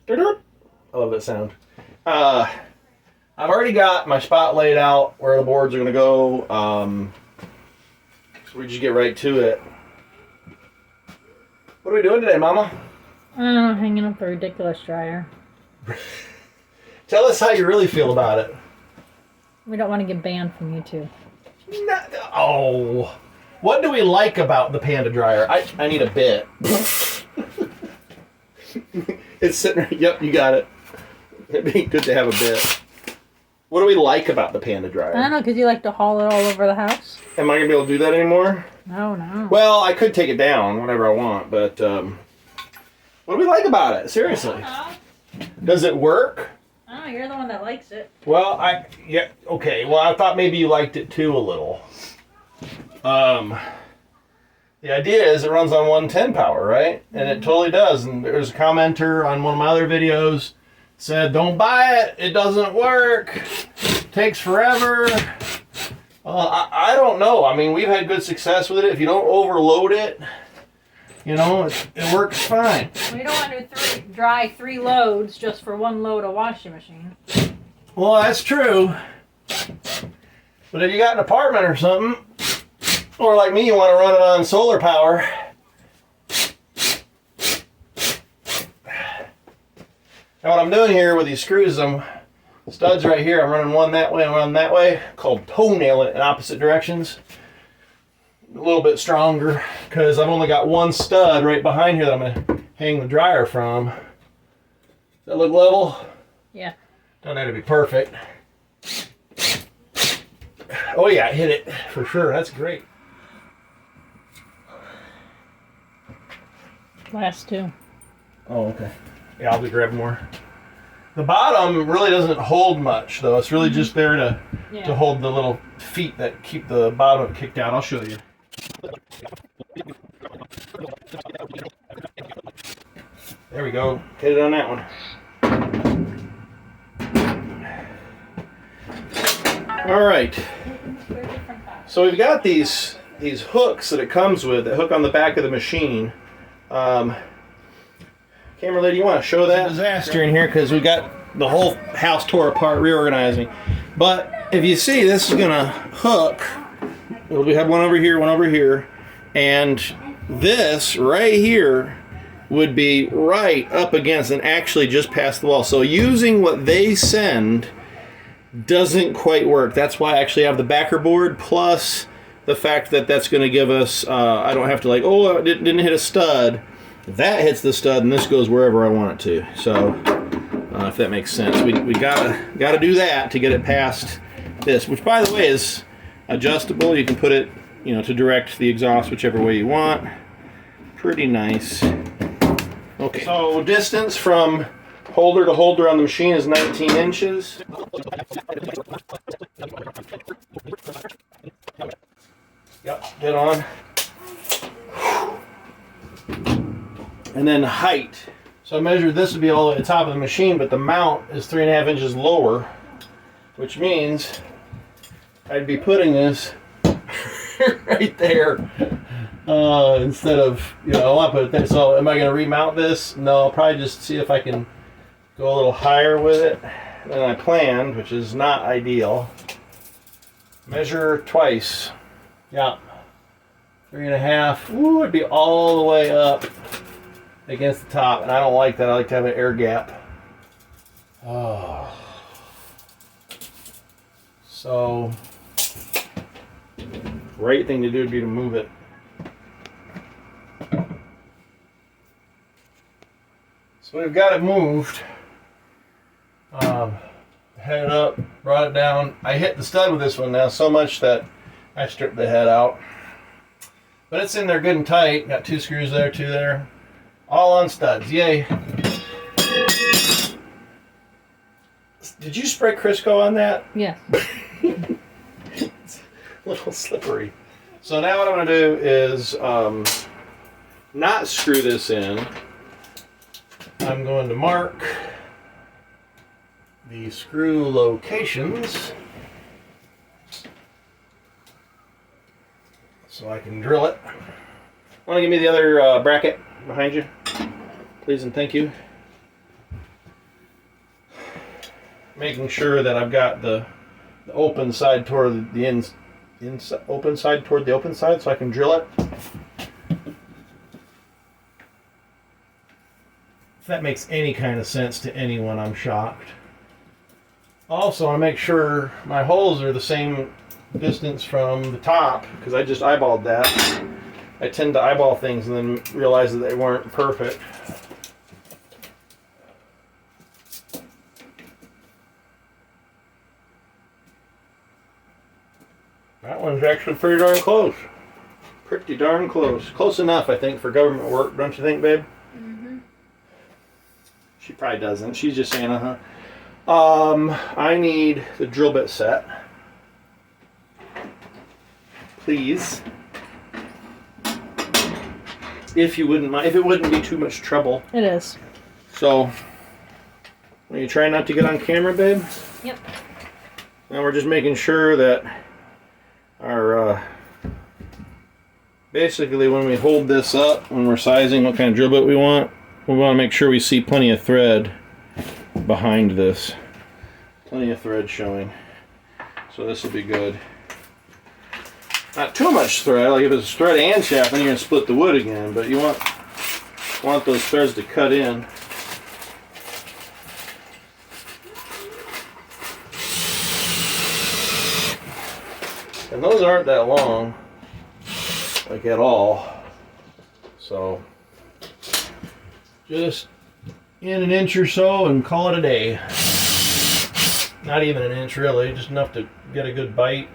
I love that sound. I've already got my spot laid out where the boards are going to go. So we just get right to it. What are we doing today, Mama? I don't know, hanging up the ridiculous dryer. Tell us how you really feel about it. We don't want to get banned from YouTube. Oh. What do we like about the Panda Dryer? I need a bit. It's sitting right. Yep, you got it. It'd be good to have a bit. What do we like about the Panda Dryer? I don't know, because you like to haul it all over the house. Am I going to be able to do that anymore? No. Well, I could take it down whenever I want, but what do we like about it? Seriously. Does it work? Oh, you're the one that likes it. Well, yeah, okay. Well, I thought maybe you liked it too a little. The idea is it runs on 110 power, right? And it totally does. And there's a commenter on one of my other videos said, don't buy it. It doesn't work. It takes forever. I don't know. I mean, we've had good success with it. If you don't overload it, you know, it works fine. We don't want to dry 3 loads just for 1 load of washing machine. Well, that's true. But if you got an apartment or something, or like me, you want to run it on solar power. Now what I'm doing here with these screws, studs right here, I'm running one that way and one that way, called toenailing it in opposite directions. A little bit stronger, because I've only got one stud right behind here that I'm going to hang the dryer from. Does that look level? Yeah. Don't have to be perfect. Oh yeah, I hit it for sure. That's great. Last 2. Oh, okay. Yeah, I'll be grabbing more. The bottom really doesn't hold much, though. It's really just there to hold the little feet that keep the bottom kicked out. I'll show you. There we go. Hit it on that one. All right. So we've got these hooks that it comes with that hook on the back of the machine. Camera lady, you want to show that? Disaster in here because we got the whole house tore apart reorganizing. But if you see, this is gonna hook. We have one over here, and this right here would be right up against and actually just past the wall. So using what they send doesn't quite work. That's why I actually have the backer board plus the fact that that's going to give us, I don't have to like, oh, I didn't hit a stud. That hits the stud and this goes wherever I want it to. So if that makes sense, we gotta do that to get it past this, which by the way is adjustable. You can put it, you know, to direct the exhaust whichever way you want. Pretty nice. Okay. So distance from holder to holder on the machine is 19 inches. Yep, dead on. And then height. So I measured this would be all at the top of the machine, but the mount is 3.5 inches lower, which means I'd be putting this right there instead of, you know, I want to put it there. So am I going to remount this? No, I'll probably just see if I can go a little higher with it than I planned, which is not ideal. Measure twice. Yeah. 3.5. Ooh, it'd be all the way up against the top, and I don't like that. I like to have an air gap. Oh. So, right thing to do would be to move it. So we've got it moved. Head up, brought it down. I hit the stud with this one now so much that I stripped the head out. But it's in there good and tight. Got 2 screws there, 2 there. All on studs. Yay. Did you spray Crisco on that? Yes. It's a little slippery. So now what I'm going to do is not screw this in. I'm going to mark the screw locations so I can drill it. Want to give me the other bracket behind you, please and thank you. making sure that I've got the open side toward the open side toward the open side so I can drill it. If that makes any kind of sense to anyone, I'm shocked. Also, I want to make sure my holes are the same distance from the top, because I just eyeballed that. I tend to eyeball things and then realize that they weren't perfect. That one's actually pretty darn close. Pretty darn close. Close enough, I think, for government work, don't you think, babe? Mm-hmm. She probably doesn't. She's just saying, uh-huh. I need the drill bit set. Please. If you wouldn't mind, if it wouldn't be too much trouble. It is. So, are you trying not to get on camera, babe? Yep. Now we're just making sure that our, basically when we hold this up, when we're sizing what kind of drill bit we want to make sure we see plenty of thread behind this. Plenty of thread showing. So this will be good. Not too much thread, like if it's thread and shaft, then you're going to split the wood again, but you want those threads to cut in. And those aren't that long, like at all. So, just in an inch or so and call it a day. Not even an inch really, just enough to get a good bite.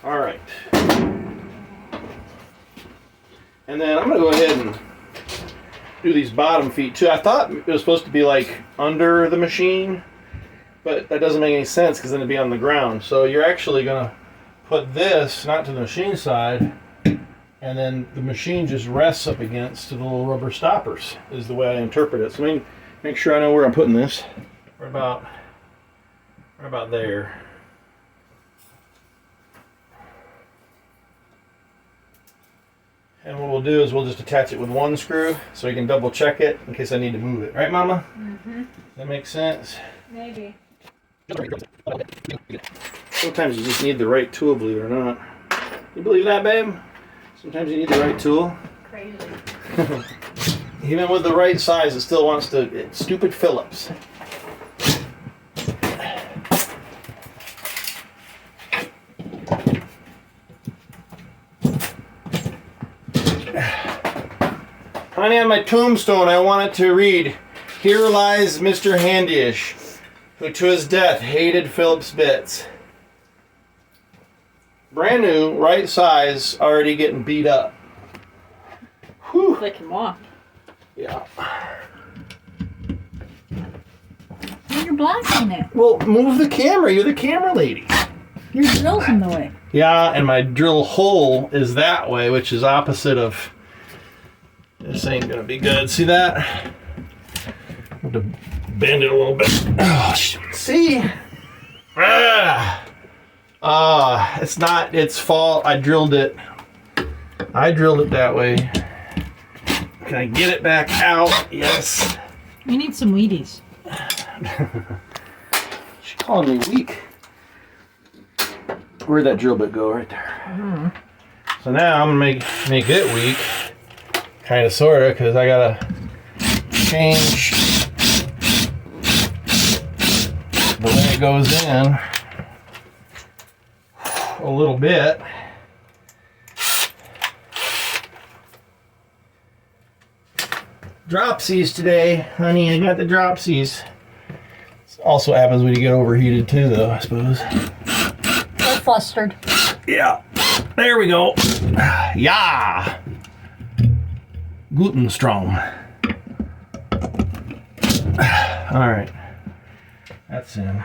All right. And then I'm going to go ahead and do these bottom feet too. I thought it was supposed to be like under the machine, but that doesn't make any sense because then it'd be on the ground. So you're actually going to put this not to the machine side, and then the machine just rests up against the little rubber stoppers is the way I interpret it. So let me make sure I know where I'm putting this. Right about there. And what we'll do is we'll just attach it with one screw so we can double check it in case I need to move it. Right, Mama? Mm-hmm. That makes sense? Maybe. Sometimes you just need the right tool, believe it or not. You believe that, babe? Sometimes you need the right tool. Crazy. Even with the right size, it still wants to... It's stupid Phillips. Honey, on my tombstone, I want it to read, "Here lies Mr. Handyish, who to his death hated Phillips bits." Brand new, right size, already getting beat up. Whew. They can walk. Yeah. You're blocking it. Well, move the camera. You're the camera lady. Your drill's in the way. Yeah, and my drill hole is that way, which is opposite of... This ain't gonna be good. See that? I have to bend it a little bit. Oh, see? It's not its fault. I drilled it that way. Can I get it back out? Yes. You need some Wheaties. She's calling me weak. Where'd that drill bit go? Right there. Mm-hmm. So now I'm gonna make it weak. Kind of, sort of, because I gotta change the way it goes in a little bit. Dropsies today, honey. I got the dropsies. This also happens when you get overheated too, though, I suppose. Or flustered. Yeah. There we go. Yeah. Gluten strong. All right, that's in.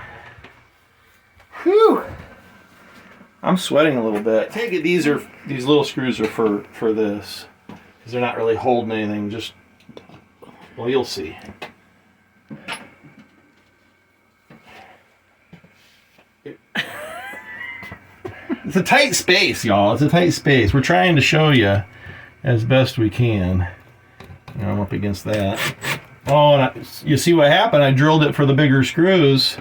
Whew! I'm sweating a little bit. I take it these little screws are for this, because they're not really holding anything. Just, well, you'll see. It's a tight space, y'all. It's a tight space. We're trying to show you as best we can. Now I'm up against that. Oh, and you see what happened? I drilled it for the bigger screws.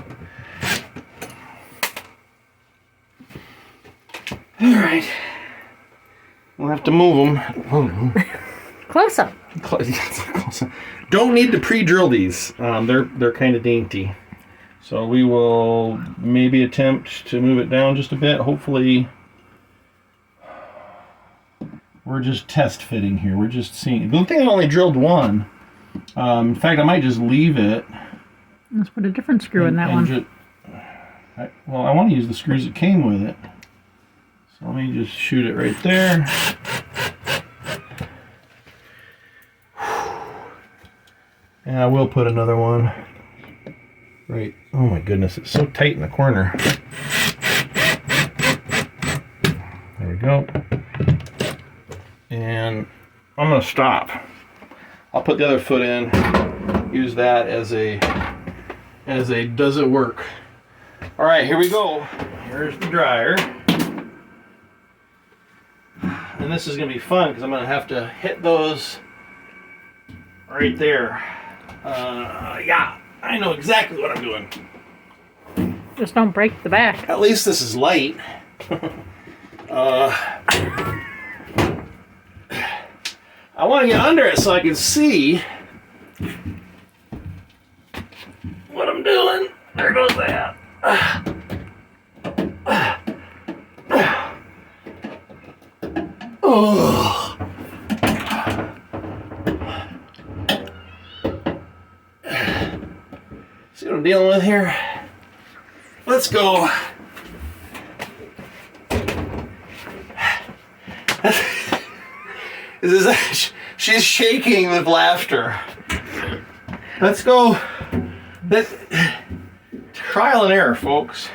All right. We'll have to move them. Close up. Don't need to pre-drill these. They're kind of dainty. So we will maybe attempt to move it down just a bit. Hopefully, we're just test fitting here. We're just seeing. Good thing I only drilled one. In fact, I might just leave it. Let's put a different screw in that one. I want to use the screws that came with it. So let me just shoot it right there. And I will put another one right. Oh my goodness, it's so tight in the corner. There we go. And I'm going to stop. I'll put the other foot in, use that as a does it work. All right, here we go. Here's the dryer. And this is going to be fun because I'm going to have to hit those right there. Yeah, I know exactly what I'm doing. Just don't break the back. At least this is light. I want to get under it so I can see what I'm doing. There goes that. Oh. See what I'm dealing with here? Let's go. She's shaking with laughter. Let's go. Trial and error, folks.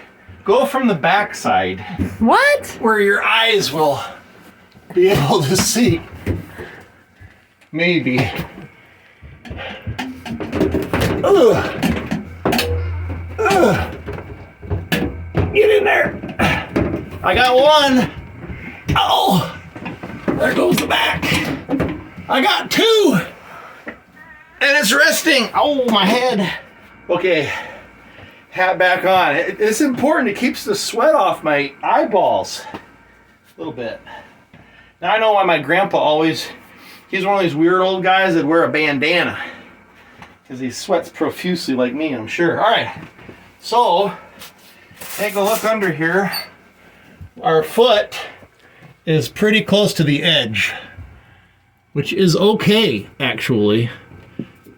Go from the back side. What? Where your eyes will be able to see. Maybe. Ugh. Ugh. Get in there. I got one. Oh. There goes the back. I got two. And it's resting. Oh, my head. Okay. Hat back on. It's important. It keeps the sweat off my eyeballs. A little bit. Now I know why my grandpa always, he's one of these weird old guys that wear a bandana. Because he sweats profusely like me, I'm sure. All right. So, take a look under here. Our foot is pretty close to the edge, which is okay, actually,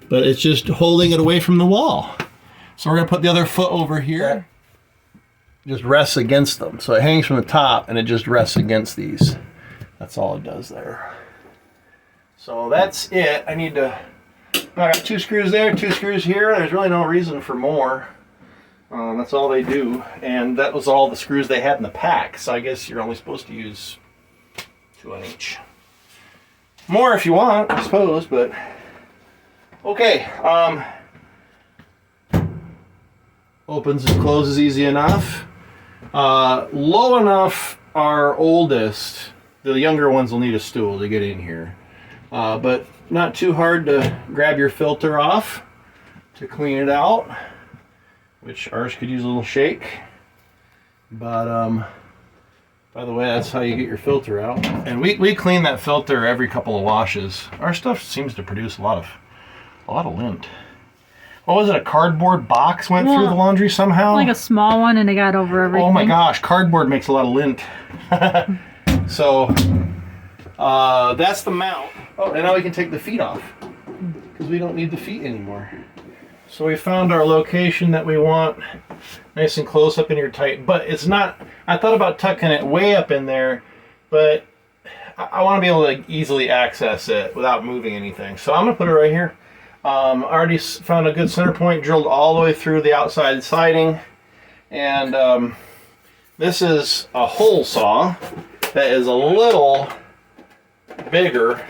but it's just holding it away from the wall. So we're going to put the other foot over here. Just rests against them. So it hangs from the top and it just rests against these. That's all it does there. So that's it. I got 2 screws there, 2 screws here. There's really no reason for more. That's all they do. And that was all the screws they had in the pack. So I guess you're only supposed to use 2 on each. More if you want, I suppose, but okay. Opens and closes easy enough. Low enough, our oldest, the younger ones will need a stool to get in here. But not too hard to grab your filter off to clean it out, which ours could use a little shake. But by the way, that's how you get your filter out. And we clean that filter every couple of washes. Our stuff seems to produce a lot of lint. What was it? A cardboard box went through the laundry somehow? Like a small one, and it got over everything. Oh my gosh, cardboard makes a lot of lint. So that's the mount. Oh, and now we can take the feet off because we don't need the feet anymore. So we found our location that we want, nice and close up in here tight. But it's not, I thought about tucking it way up in there, but I want to be able to easily access it without moving anything. So I'm going to put it right here. Already found a good center point, drilled all the way through the outside siding. And this is a hole saw that is a little bigger,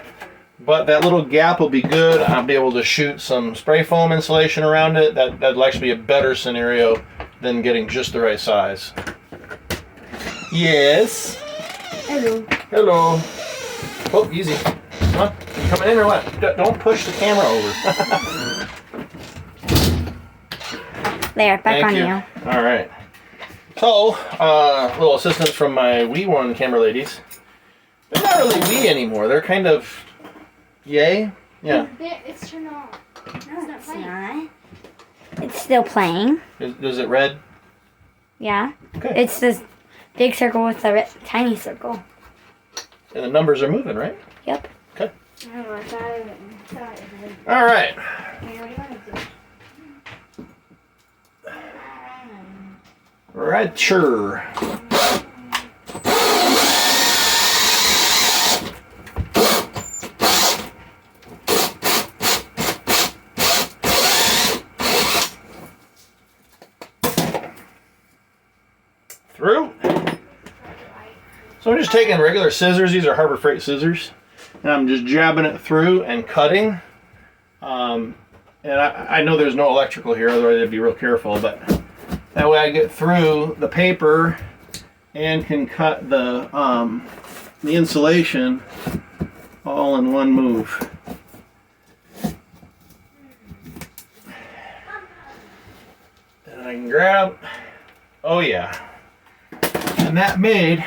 but that little gap will be good. I'll be able to shoot some spray foam insulation around it. That'll actually be a better scenario than getting just the right size. Yes. Hello. Hello. Oh, easy. Come on. You coming in or what? Don't push the camera over. There, back Thank on you. you. All right. So, little assistance from my Wii One camera ladies. They're not really Wii anymore. They're kind of yay. Yeah. It's turned off. No, it's not. It's still playing. Is it red? Yeah. Okay. It's this big circle with a tiny circle. And the numbers are moving, right? Yep. Okay. All right. Right, sure. Through. So I'm just taking regular scissors. These are Harbor Freight scissors. And I'm just jabbing it through and cutting. And I know there's no electrical here, otherwise I'd be real careful, but that way I get through the paper and can cut the insulation all in one move. And I can grab, oh yeah. And that made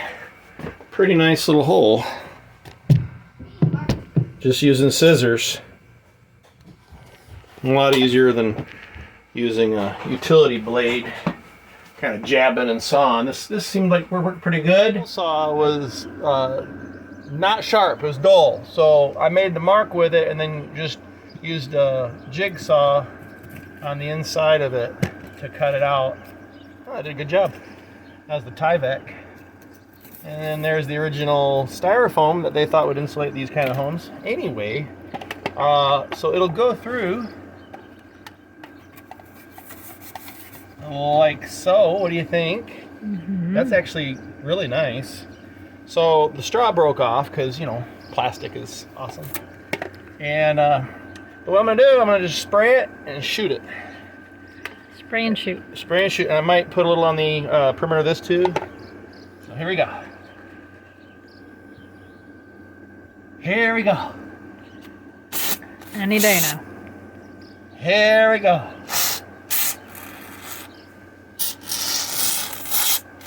a pretty nice little hole. Just using scissors. A lot easier than using a utility blade, kind of jabbing and sawing. This seemed like we're working pretty good. Saw was not sharp, it was dull. So I made the mark with it and then just used a jigsaw on the inside of it to cut it out. Oh, I did a good job. That was the Tyvek. And then there's the original styrofoam that they thought would insulate these kind of homes. Anyway, so it'll go through like so. What do you think? Mm-hmm. That's actually really nice. So the straw broke off because, you know, plastic is awesome. And what I'm going to do, I'm going to just spray it and shoot it. Spray and shoot. Spray and shoot. And I might put a little on the perimeter of this too. So here we go. Here we go. Any day now. Here we go.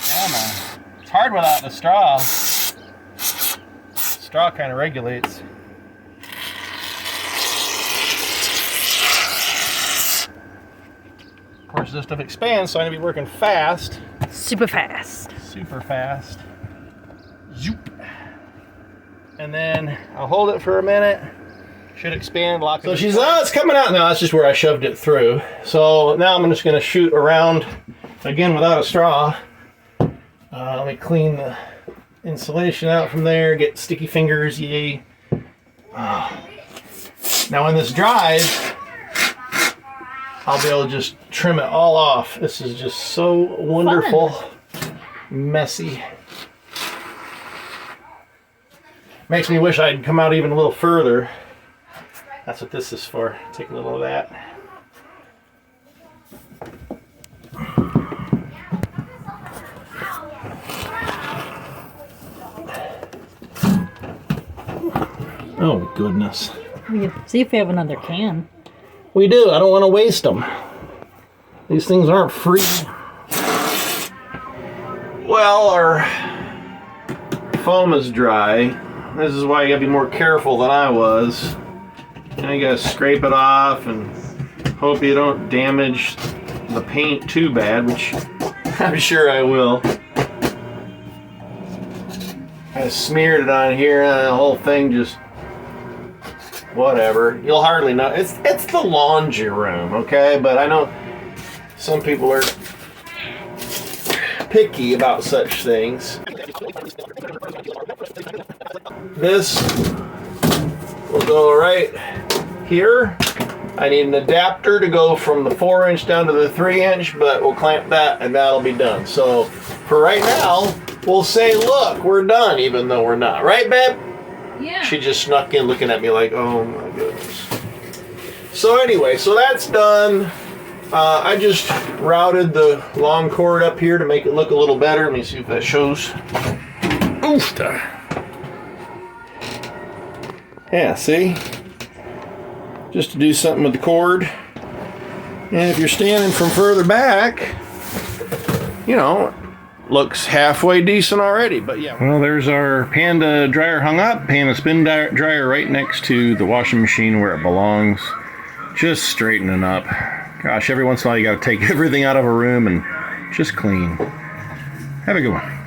Come on. It's hard without the straw. Straw kind of regulates. Of course, this stuff expands, so I'm going to be working fast. Super fast. Super fast. Zoop. And then I'll hold it for a minute. Should expand, lock it. So she's, oh, it's coming out now. That's just where I shoved it through. So now I'm just going to shoot around, again, without a straw. Let me clean the insulation out from there, get sticky fingers, yay. Now when this dries, I'll be able to just trim it all off. This is just so wonderful. Fun. Messy. Makes me wish I'd come out even a little further. That's what this is for. Take a little of that. Oh, goodness. See if we have another can. We do. I don't want to waste them. These things aren't free. Well, our foam is dry. This is why you gotta be more careful than I was. Now you gotta scrape it off and hope you don't damage the paint too bad, which I'm sure I will. I smeared it on here and the whole thing just whatever. You'll hardly know. It's the laundry room, okay? But I know some people are picky about such things. This will go right here. I need an adapter to go from the 4-inch down to the 3-inch, but we'll clamp that and that'll be done. So for right now, we'll say, look, we're done, even though we're not. Right, babe? Yeah. She just snuck in looking at me like, oh my goodness. So anyway, so that's done. I just routed the long cord up here to make it look a little better. Let me see if that shows. Oof. Yeah, see? Just to do something with the cord. And if you're standing from further back, you know, looks halfway decent already, but yeah. Well, there's our Panda dryer hung up. Panda spin dryer right next to the washing machine where it belongs. Just straightening up. Gosh, every once in a while you gotta take everything out of a room and just clean. Have a good one.